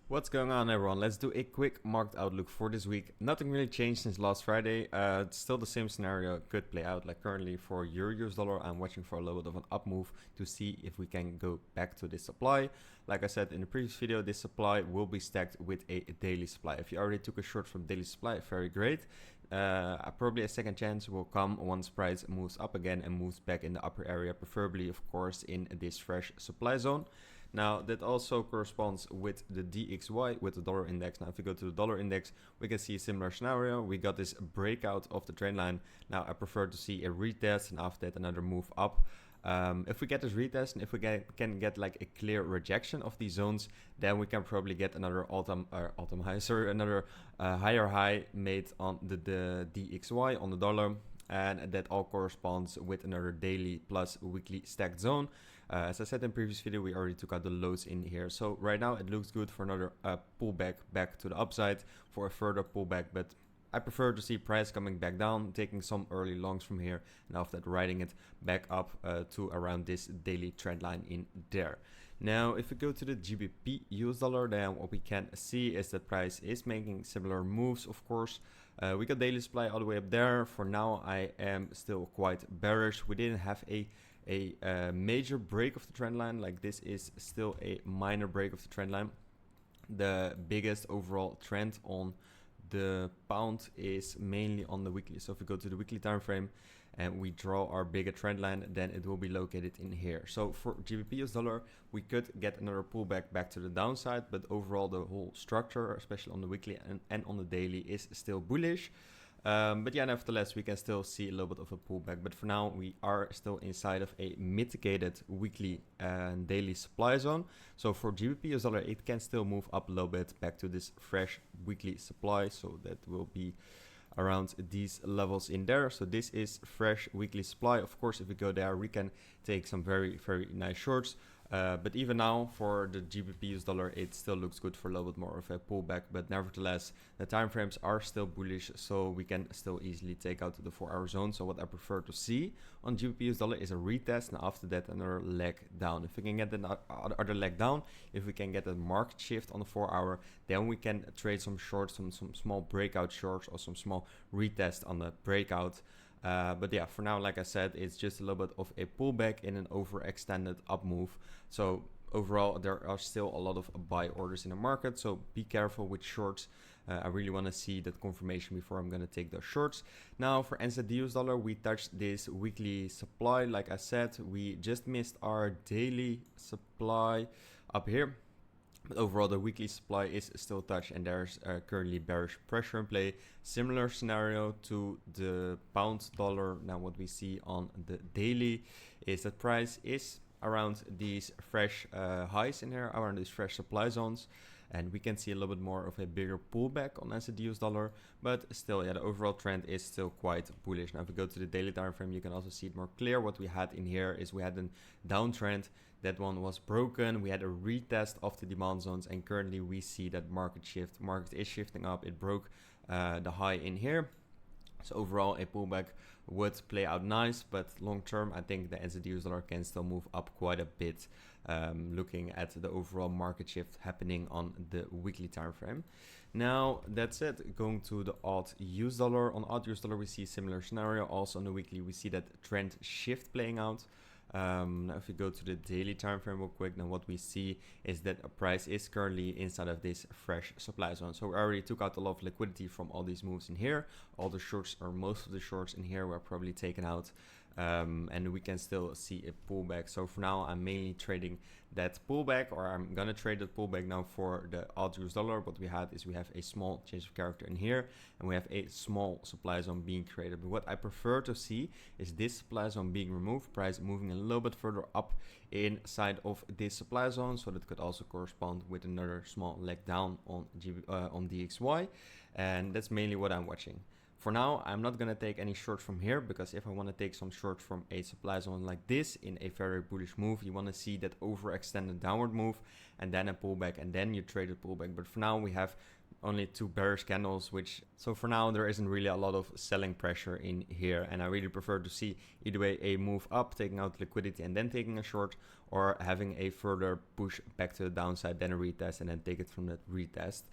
What's going on, everyone? Let's do a quick market outlook for this week. Nothing really changed since last Friday. It's still the same scenario could play out. Like currently for EURUSD, I'm watching for a little bit of an up move to see if we can go back to this supply. Like I said in the previous video, this supply will be stacked with a daily supply. If you already took a short from daily supply, very great. Probably a second chance will come once price moves up again and moves back in the upper area, preferably of course in this fresh supply zone. Now that also corresponds with the DXY, with the dollar index. Now if we go to the dollar index, we can see a similar scenario. We got this breakout of the trend line. Now I prefer to see a retest and after that another move up. If we get this retest and if we can get like a clear rejection of these zones, then we can probably get another all-time high, another higher high made on the DXY on the dollar. And that all corresponds with another daily plus weekly stacked zone. As I said in previous video, we already took out the lows in here. So right now it looks good for another pullback back to the upside for a further pullback, but I prefer to see price coming back down, taking some early longs from here, and after that riding it back up to around this daily trend line in there. Now, if we go to the GBPUSD, then what we can see is that price is making similar moves, of course. We got daily supply all the way up there. For now, I am still quite bearish. We didn't have a major break of the trend line. Like this is still a minor break of the trend line. The biggest overall trend on the pound is mainly on the weekly. So if we go to the weekly time frame and we draw our bigger trend line, then it will be located in here. So for GBPUSD, we could get another pullback back to the downside, but overall the whole structure, especially on the weekly and on the daily, is still bullish. But yeah, nevertheless, we can still see a little bit of a pullback. But for now, we are still inside of a mitigated weekly and daily supply zone. So for GBPUSD, it can still move up a little bit back to this fresh weekly supply. So that will be around these levels in there. So this is fresh weekly supply. Of course, if we go there, we can take some very, very nice shorts. But even now for the GBPUSD, it still looks good for a little bit more of a pullback. But nevertheless, the time frames are still bullish, so we can still easily take out the 4-hour zone. So what I prefer to see on GBPUSD is a retest, and after that another leg down. If we can get the other leg down, if we can get a market shift on the 4-hour, then we can trade some shorts, some small breakout shorts, or some small retest on the breakout. But yeah, for now, like I said, it's just a little bit of a pullback in an overextended up move. So overall, there are still a lot of buy orders in the market. So be careful with shorts. I really want to see that confirmation before I'm going to take those shorts. Now for NZDUSD, we touched this weekly supply. Like I said, we just missed our daily supply up here. But overall, the weekly supply is still touched and there's currently bearish pressure in play. Similar scenario to the pound dollar. Now what we see on the daily is that price is around these fresh highs in here, around these fresh supply zones. And we can see a little bit more of a bigger pullback on NZDUSD, but still, yeah, the overall trend is still quite bullish. Now, if we go to the daily time frame, you can also see it more clear. What we had in here is we had a downtrend. That one was broken. We had a retest of the demand zones, and currently we see that market is shifting up. It broke the high in here. So overall, a pullback would play out nice, but long term, I think the NZDUSD can still move up quite a bit. Looking at the overall market shift happening on the weekly time frame. Now that's it. Going to the AUDUSD. On AUDUSD, we see a similar scenario. Also on the weekly, we see that trend shift playing out. Now if we go to the daily time frame real quick, then what we see is that a price is currently inside of this fresh supply zone. So we already took out a lot of liquidity from all these moves in here. All the shorts, or most of the shorts in here, were probably taken out. And we can still see a pullback. So for now, I'm mainly trading that pullback, or I'm gonna trade that pullback now for the AUDUSD. What we had is we have a small change of character in here, and we have a small supply zone being created. But what I prefer to see is this supply zone being removed, price moving a little bit further up inside of this supply zone. So that could also correspond with another small leg down on DXY, and that's mainly what I'm watching. For now, I'm not going to take any shorts from here, because if I want to take some shorts from a supply zone like this in a very bullish move, you want to see that overextended downward move and then a pullback, and then you trade a pullback. But for now, we have only 2 bearish candles, which so for now there isn't really a lot of selling pressure in here, and I really prefer to see either way a move up, taking out liquidity and then taking a short, or having a further push back to the downside, then a retest, and then take it from that retest.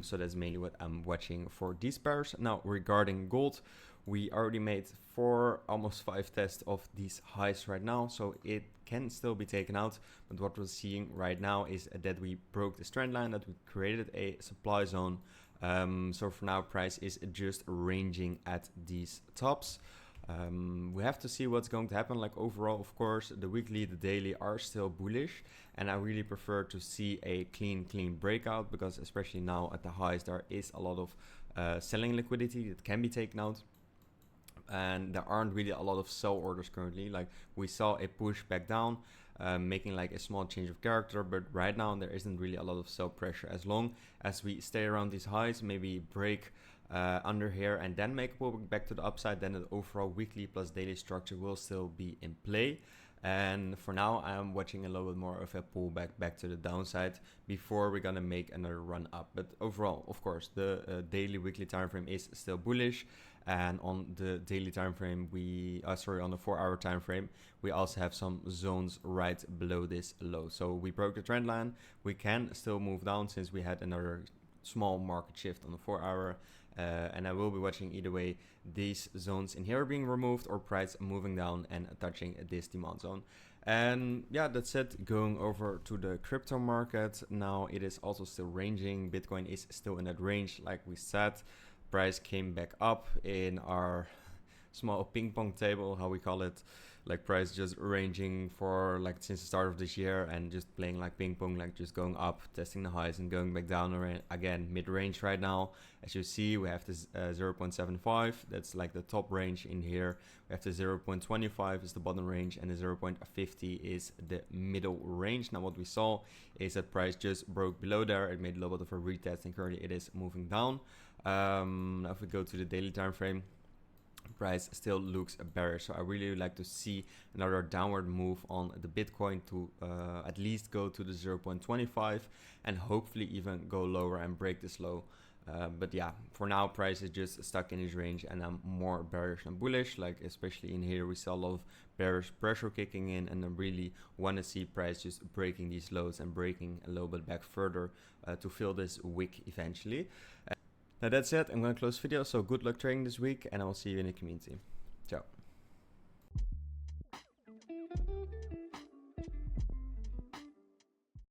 So that's mainly what I'm watching for these pairs. Now regarding gold, we already made 4, almost 5 tests of these highs right now, so it can still be taken out. But what we're seeing right now is that we broke this trend line, that we created a supply zone. So for now, price is just ranging at these tops. We have to see what's going to happen. Like overall, of course, the weekly, the daily are still bullish, and I really prefer to see a clean breakout, because especially now at the highs there is a lot of selling liquidity that can be taken out, and there aren't really a lot of sell orders currently. Like we saw a push back down, making like a small change of character, but right now there isn't really a lot of sell pressure. As long as we stay around these highs, maybe break under here and then make a pullback back to the upside, then the overall weekly plus daily structure will still be in play. And for now, I'm watching a little bit more of a pullback back to the downside before we're gonna make another run up. But overall, of course, the daily weekly time frame is still bullish, and on the daily time frame, on the 4-hour time frame, we also have some zones right below this low. So we broke the trend line. We can still move down since we had another small market shift on the 4-hour. And I will be watching either way these zones in here being removed or price moving down and touching this demand zone. And yeah, that's it. Going over to the crypto market. Now it is also still ranging. Bitcoin is still in that range, like we said. Price came back up in our small ping pong table, how we call it. Like price just ranging for like since the start of this year and just playing like ping pong, like just going up, testing the highs and going back down again mid-range right now. As you see, we have this 0.75, that's like the top range in here. We have the 0.25 is the bottom range, and the 0.50 is the middle range. Now what we saw is that price just broke below there. It made a little bit of a retest, and currently it is moving down. Now if we go to the daily time frame, price still looks bearish, so I really like to see another downward move on the Bitcoin to at least go to the 0.25 and hopefully even go lower and break this low. But yeah, for now price is just stuck in his range, and I'm more bearish than bullish. Like especially in here we saw a lot of bearish pressure kicking in, and I really want to see price just breaking these lows and breaking a little bit back further to fill this wick eventually. Now that's it. I'm going to close the video. So good luck trading this week, and I will see you in the community.